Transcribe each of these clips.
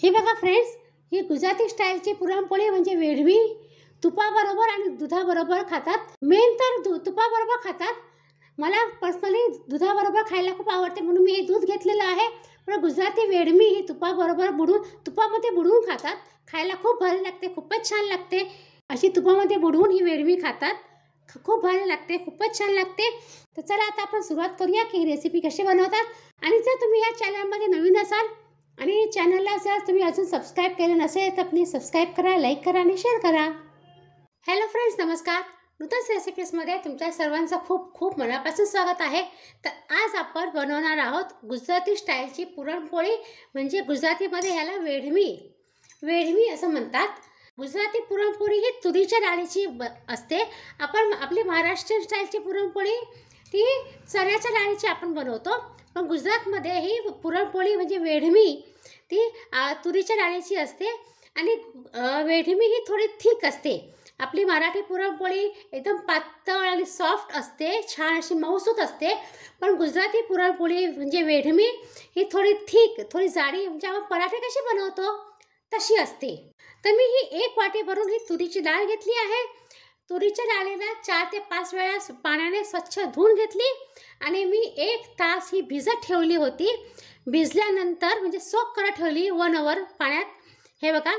हे बघा फ्रेंड्स, ही गुजराती स्टाईलची पुरणपोळी म्हणजे वेडमी तुपाबरोबर आणि दुधाबरोबर खातात. मेन तर तुपाबरोबर खातात. मला पर्सनली दुधाबरोबर खायला खूप आवडते म्हणून मी हे दूध घेतलेलं आहे. पण गुजराती वेडमी ही तुपामध्ये बुडवून खातात. खायला खूप भारी लागते, खूपच छान लागते. अशी तुपामध्ये बुडवून ही वेडमी खातात. खूप भारी लागते, खूपच छान लागते. तर चला आता आपण सुरुवात करूया की ही रेसिपी कशी बनवतात. आणि जर तुम्ही या चॅनलमध्ये नवीन असाल आणि चॅनलला जर तुम्ही अजून सबस्क्राईब केलं नसेल तर प्लीज सबस्क्राईब करा, लाईक करा आणि शेअर करा. हॅलो फ्रेंड्स, नमस्कार. नूतन रेसिपीजमध्ये तुमच्या सर्वांचं खूप खूप मनापासून स्वागत आहे. तर आज आपण बनवणार आहोत गुजराती स्टाईलची पुरणपोळी. म्हणजे गुजरातीमध्ये याला वेडमी असं म्हणतात. गुजराती पुरणपोळी ही तुरीच्या डाळीची असते. आपली महाराष्ट्रीयन स्टाईलची पुरणपोळी ती चण्याच्या डाळीची आपण बनवतो. पण गुजरातमध्ये ही पुरणपोळी म्हणजे वेडमी ती तुरीच्या डाळीची असते. आणि वेडमी ही थोडी थिक असते. आपली मराठी पुरणपोळी एकदम पातळ आणि सॉफ्ट असते, छान अशी मऊसूत असते. पण गुजराती पुरणपोळी म्हणजे वेडमी ही थोडी थिक, थोडी जाडी, म्हणजे आपण पराठे कशी बनवतो तशी असते. तर मी ही 1 वाटी भरून ही तुरीची डाळ घेतली आहे. तुरीच्या डाळीला 4 ते 5 वेळा पाण्याने स्वच्छ धुवून घेतली आणि मी 1 तास ही भिजत ठेवली होती. भिजल्यानंतर म्हणजे सोक करत ठेवली 1 आवर पाण्यात. हे बघा,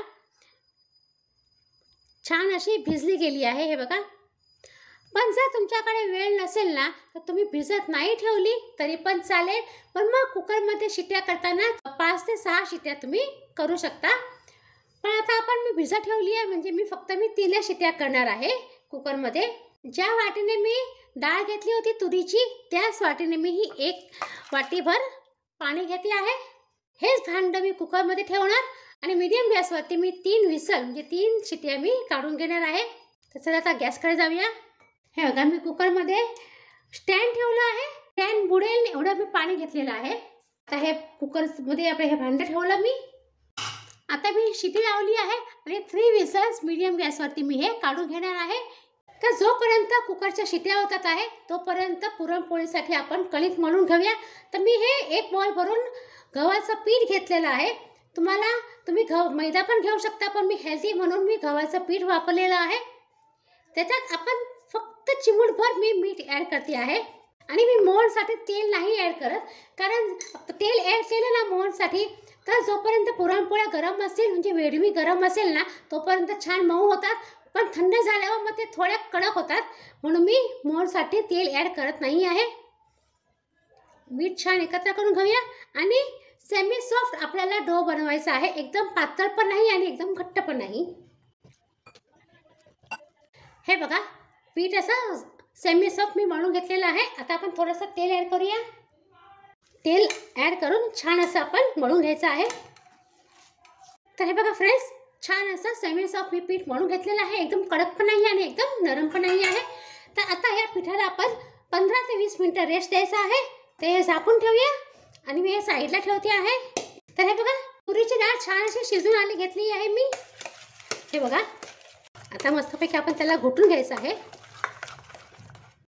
छान अशी भिजली गेली आहे. हे बघा. पण जर तुमच्याकडे वेळ नसेल ना तर तुम्ही भिजत नाही ठेवली तरी पण चालेल. पण मग कुकरमध्ये शिट्या करताना 5 ते 6 शिट्या तुम्ही करू शकता. पण आता मी भिजत ठेवली आहे म्हणजे मी फक्त 3 शिट्या करणार आहे कुकरमध्ये. ज्या वाटीने मी डाळ घेतली होती तुरीची त्याच वाटीने मी ही 1 वाटीभर पाणी घेतले आहे. हेच भांडं मी कुकरमध्ये ठेवणार आणि मीडियम गॅसवरती मी 3 विसल म्हणजे 3 शिट्या मी काढून घेणार आहे. तर चला आता गॅसकडे जाऊया. हे बघा, मी कुकरमध्ये स्टँड ठेवलं आहे. स्टँड बुडेल एवढं मी पाणी घेतलेलं आहे. आता हे कुकरमध्ये हे भांडं ठेवलं मी. आता मी शिटी लावली आहे आणि 3 विसल्स मीडियम गॅसवरती मी हे काढून घेणार आहे. तर जोपर्यंत कुकरच्या शिट्या होतात आहे तोपर्यंत पुरणपोळीसाठी आपण कणिक मळून घेऊया. तर मी हे 1 बाउल भरून गव्हाचं पीठ घेतलेलं आहे. तुम्ही मैदा पण घेऊ शकता, पण मी हेल्दी म्हणून मी गव्हाचं पीठ वापरलेलं आहे. त्याच्यात आपण फक्त चिमूटभर मी मीठ ॲड करते आहे. आणि मी मोहनसाठी तेल नाही ॲड करत, कारण तेल ॲड केलं ना मोहनसाठी तर जोपर्यंत पुरणपोळ्या गरम असतील म्हणजे वेडमी गरम असेल ना तोपर्यंत छान मऊ होतात. पण थंड झाल्यावर मग ते थोड्या कडक होतात, म्हणून मी मोहनसाठी तेल ॲड करत नाही आहे. मीठ छान एकत्र करून घेऊया. आणि सेमी सॉफ्ट आपल्याला डो बनवायचा आहे. एकदम पातळ पण नाही आणि एकदम घट्ट पण नाही. हे बघा, पीठ असं सेमी सॉफ्ट मी मळून घेतलेलं आहे. आता आपण थोडंसं तेल ॲड करूया. तेल ॲड करून छान असं आपण मळून घ्यायचं आहे. तर हे बघा फ्रेंड्स, छान असं सेमी सॉफ्ट मी पीठ मळून घेतलेलं आहे. एकदम कडक पण नाही आणि एकदम नरम पण नाही आहे. तर आता ह्या पिठाला आपण 15 ते 20 मिनिटं रेस्ट द्यायचं आहे. ते झाकून ठेवूया आणि मी हे साईडला ठेवते आहे. तर हे बघा, तुरीची डाळ छान अशी शिजून आली घेतली आहे मी. हे बघा, आता मस्तपैकी आपण त्याला घोटून घ्यायचं आहे.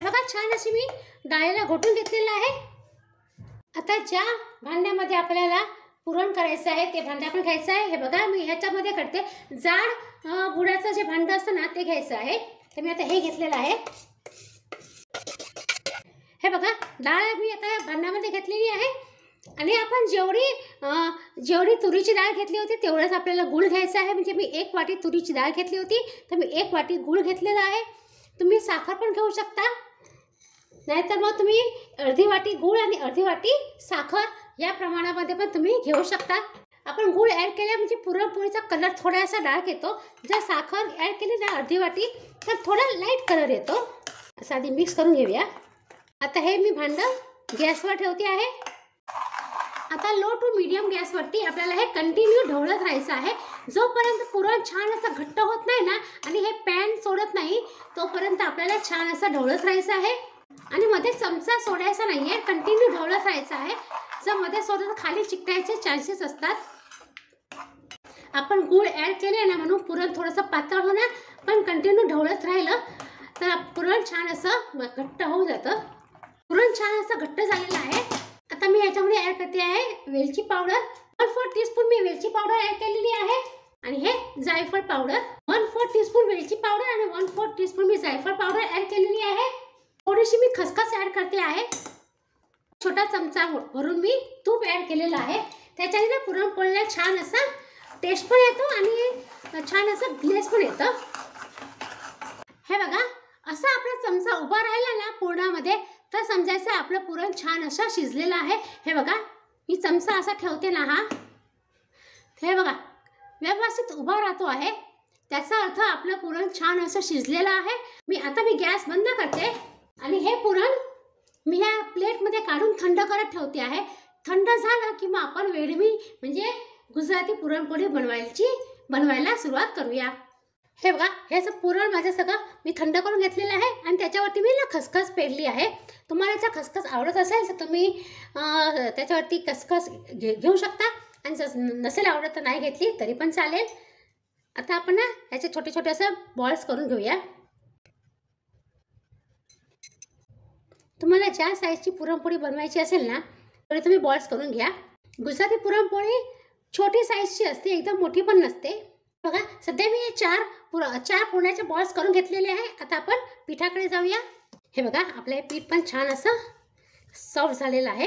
बघा, छान अशी मी डाळीला घोटून घेतलेलं आहे. आता ज्या भांड्यामध्ये आपल्याला पुरण करायचं आहे ते भांडं आपण घ्यायचं आहे. हे बघा, मी ह्याच्यामध्ये करते. जाड गुळाचं जे भांडं असतं ना ते घ्यायचं आहे. तर मी आता हे घेतलेलं आहे. हे बघा, डाळ मी आता भांड्यामध्ये घेतलेली आहे. आणि आपण जेवढी तुरीची डाळ घेतली होती तेवढंच आपल्याला गूळ घ्यायचं आहे. म्हणजे मी 1 वाटी तुरीची डाळ घेतली होती तर मी 1 वाटी गूळ घेतलेला आहे. तुम्ही साखर पण घेऊ शकता, नाहीतर मग तुम्ही अर्धी वाटी गूळ आणि अर्धी वाटी साखर या प्रमाणामध्ये पण तुम्ही घेऊ शकता. आपण गूळ ॲड केल्या म्हणजे पुरणपोळीचा कलर थोडासा डार्क येतो. जर साखर ॲड केली ना अर्धी वाटी तर थोडा लाईट कलर येतो. असं आधी मिक्स करून घेऊया. आता हे मी भांडं गॅसवर ठेवते आहे. आता लो टू मीडियम गॅसवरती आपल्याला हे कंटिन्यू ढवळत राहायचं आहे. जोपर्यंत पुरण छान असं घट्ट होत नाही ना आणि हे पॅन सोडत नाही तोपर्यंत आपल्याला छान असं ढवळत राहायचं आहे. आणि मध्ये चमचा सोडायचा नाही आहे, कंटिन्यू ढवळत राहायचं आहे. जर मध्ये सोडलं तर खाली चिकटायचे चान्सेस असतात. आपण गूळ ॲड केले ना म्हणून पुरण थोडंसं पातळ होणार, पण कंटिन्यू ढवळत राहिलं तर पुरण छान असं घट्ट होऊन जातं. पुरण छान असं घट्ट झालेलं आहे. आता मी याच्यामध्ये ॲड करते आहे वेलची पावडर. 1/4 टीस्पून मी वेलची पावडर ऍड केलेली आहे आणि हे जायफळ पावडर 1/4 टीस्पून वेलची पावडर आणि 1/4 टीस्पून मी जायफळ पावडर ऍड केलेली आहे. थोडीशी मी खसखस ऍड करते आहे. छोटा चमचा भरून मी तूप ऍड केलेलं आहे. त्याच्याने ना पुरणपोळीला छान असा टेस्ट पण येतो आणि छान असं ग्लेज पण येतं. हे बघा, असा आपला चमचा उभा राहिला ना पुरणामध्ये तर समजायचं आपलं पुरण छान असं शिजलेलं आहे. हे बघा, मी चमचा असा ठेवते ना, हा हे बघा व्यवस्थित उभा राहतो आहे. त्याचा अर्थ आपलं पुरण छान असं शिजलेलं आहे. आता मी गॅस बंद करते आणि हे पुरण मी ह्या प्लेटमध्ये काढून थंड करत ठेवते आहे. थंड झालं की मग आपण वेडमी म्हणजे गुजराती पुरणपोळी बनवायला सुरुवात करूया. हे बघा, हे असं पुरण माझं सगळं मी थंड करून घेतलेलं आहे आणि त्याच्यावरती मी ना खसखस पेरली आहे. तुम्हाला जर खसखस आवडत असेल तर तुम्ही त्याच्यावरती खसखस घेऊ शकता आणि जर नसेल आवडत तर नाही घेतली तरी पण चालेल. आता आपण ना याचे छोटे छोटे असं बॉल्स करून घेऊया. तुम्हाला ज्या साईजची पुरणपोळी बनवायची असेल ना तरी तुम्ही बॉल्स करून घ्या. गुजराती पुरणपोळी छोटी साईजची असते, एकदम मोठी पण नसते. बघा, सध्या मी चार पुरणाचे बॉल्स करून घेतलेले आहे. आता आपण पिठाकडे जाऊया. हे बघा, आपलं हे पीठ पण छान असं सॉफ्ट झालेलं आहे.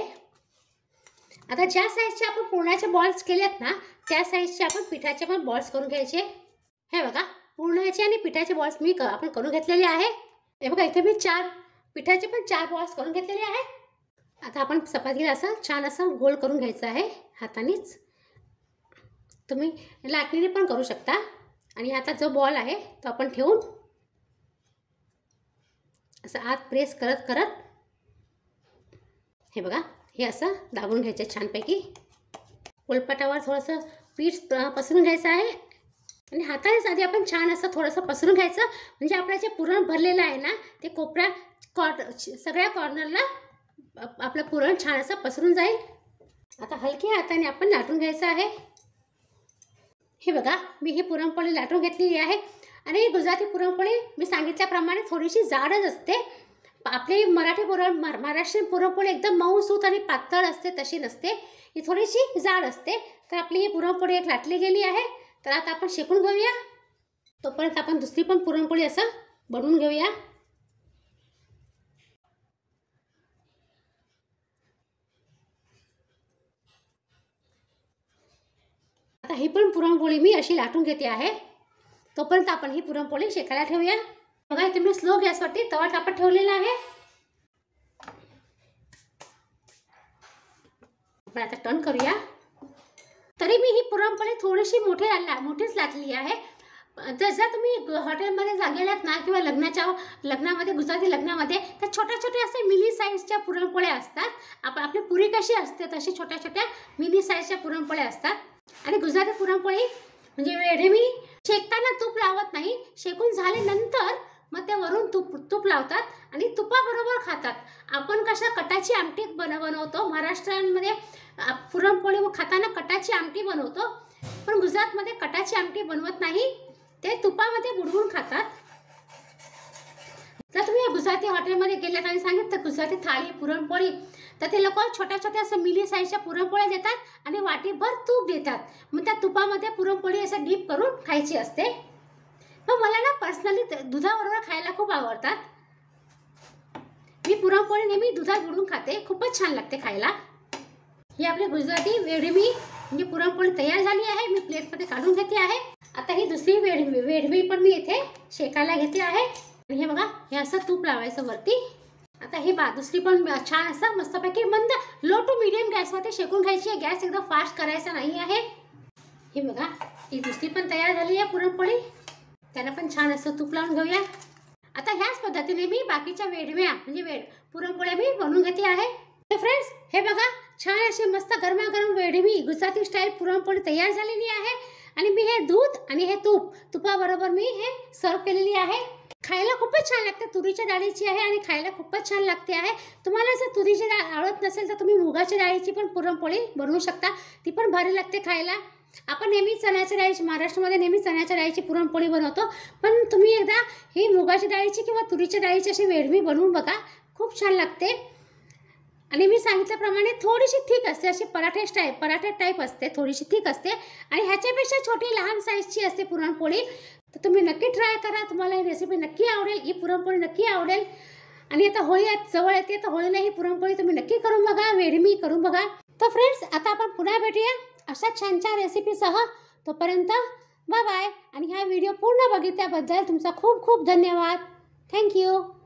आता ज्या साईजचे आपण पुरणाचे बॉल्स केलेत ना त्या साईजचे आपण पिठाचे पण बॉल्स करून घ्यायचे. हे बघा, पुरणाचे आणि पिठाचे बॉल्स आपण करून घेतलेले आहे. हे बघा, इथे मी पिठाचे पण 4 बॉल्स करून घेतलेले आहे. आता आपण चपातीला असं छान असं गोल करून घ्यायचं आहे हातानेच. तुम्ही लाटणीने पण करू शकता. आणि आता जो बॉल आहे तो आपण ठेवून असं आत प्रेस करत करत हे बघा, हे असं दाबून घ्यायचं छानपैकी. पोलपाटावर थोडंसं पीठ पसरून घ्यायचं आहे आणि हातानेच आधी आपण छान असं थोडंसं पसरून घ्यायचं. म्हणजे आपलं जे पुरण भरलेलं आहे ना ते सगळ्या कॉर्नरला आपलं पुरण छान असं पसरून जाईल. आता हलक्या हाताने आपण लाटून घ्यायचं आहे. हे बघा, मी ही पुरणपोळी लाटून घेतलेली आहे. आणि गुजराती पुरणपोळी मी सांगितल्याप्रमाणे थोडीशी जाडच असते. आपली महाराष्ट्रीयन पुरणपोळी एकदम मऊसूत आणि पातळ असते तशी नसते, ही थोडीशी जाड असते. तर आपली ही पुरणपोळी एक लाटली गेली आहे. तर आता आपण शेकून घेऊया. तोपर्यंत आपण दुसरी पण पुरणपोळी असं बनवून घेऊया. आता ही पण पुरणपोळी मी अशी लाटून घेते आहे. तोपर्यंत आपण ही पुरणपोळी शेकायला ठेवूया. बघा, इथे मी स्लो गॅसवरती तवा तापत ठेवलेला आहे. आपण आता टर्न करूया. तरी मी ही पुरणपोळी थोडीशी मोठीच लाटली आहे. जर तुम्ही हॉटेलमध्ये गेलात ना किंवा लग्नामध्ये गुजराती लग्नामध्ये तर छोट्या छोट्या असे मिनी साईजच्या पुरणपोळ्या असतात. आपली पुरी कशी असते तशी छोट्या छोट्या मिनी साईजच्या पुरणपोळ्या असतात. आणि गुजराती पुरणपोळी म्हणजे वेडमी शेकताना तूप लावत नाही, शेकून झाल्यानंतर मग ते वरून तूप लावतात आणि तुपाबरोबर खातात. आपण कशा कटाची आमटी बनवतो महाराष्ट्रामध्ये पुरणपोळी खाताना कटाची आमटी बनवतो, पण गुजरातमध्ये कटाची आमटी बनवत नाही, ते तुपामध्ये बुडवून खातात. जर तुम्ही गुजराती हॉटेलमध्ये गेलात आणि सांगितलं गुजराती थाळी पुरणपोळी तर ते लोक छोट्या छोट्या असं मिली साईजच्या पुरणपोळ्या देतात आणि वाटीभर तूप देतात. मग त्या तुपामध्ये पुरणपोळी असं डीप करून खायची असते. मग मला ना पर्सनली दुधाबरोबर खायला खूप आवडतात. मी पुरणपोळी नेहमी दुधात बुडवून खाते, खूपच छान लागते खायला. ही आपली गुजराती वेडमी म्हणजे पुरणपोळी तयार झाली आहे. मी प्लेटमध्ये काढून घेते आहे. आता ही दुसरी वेडमी पण मी इथे शेकायला घेते आहे. आणि हे बघा, हे असं तूप लावायचं वरती. आता ही दुसरी पण छान असं मस्तपैकी मंद लो टू मीडियम गॅसवरती शेकून घ्यायची आहे. गॅस एकदम फास्ट करायचा नाही आहे. ही बघा, ही दुसरी पण तयार झाली आहे पुरणपोळी. त्याला पण छान असं तूप लावून घेऊया. आता ह्याच पद्धतीने मी बाकीच्या वेडम्या म्हणजे पुरणपोळ्या मी बनवून घेते आहे. तर फ्रेंड्स, हे बघा, छान अशी मस्त गरमागरम वेडमी गुजराती स्टाईल पुरणपोळी तयार झालेली आहे. आणि मी हे दूध आणि हे तुपाबरोबर मी हे सर्व केलेली आहे. खायला खूपच छान लागते. तुरीच्या डाळीची आहे आणि खायला खूपच छान लागते आहे. तुम्हाला जर तुरीची डाळ आवडत नसेल तर तुम्ही मुगाच्या डाळीची पण पुरणपोळी बनवू शकता, ती पण भारी लागते खायला. आपण नेहमी चण्याच्या डाळीची महाराष्ट्रामध्ये नेहमी चण्याच्या डाळीची पुरणपोळी बनवतो, पण तुम्ही एकदा ही मुगाच्या डाळीची किंवा तुरीच्या डाळीची अशी वेडमी बनवून बघा, खूप छान लागते. आणि मी सांगितल्याप्रमाणे थोडीशी थिक असते, अशी पराठे टाईप असते, थोडीशी थिक असते आणि ह्याच्यापेक्षा छोटी लहान साईजची असते पुरणपोळी. तर तुम्ही नक्की ट्राय करा, तुम्हाला ही रेसिपी नक्की आवडेल, ही पुरणपोळी नक्की आवडेल. आणि आता होळी जवळ येते, तर होळीला ही पुरणपोळी तुम्ही नक्की करून बघा, वेडमी करून बघा. तर फ्रेंड्स, आता आपण पुन्हा भेटूया अशा छान छान रेसिपीसह. तोपर्यंत बाय बाय. आणि हा व्हिडिओ पूर्ण बघितल्याबद्दल तुमचा खूप खूप धन्यवाद. थँक्यू.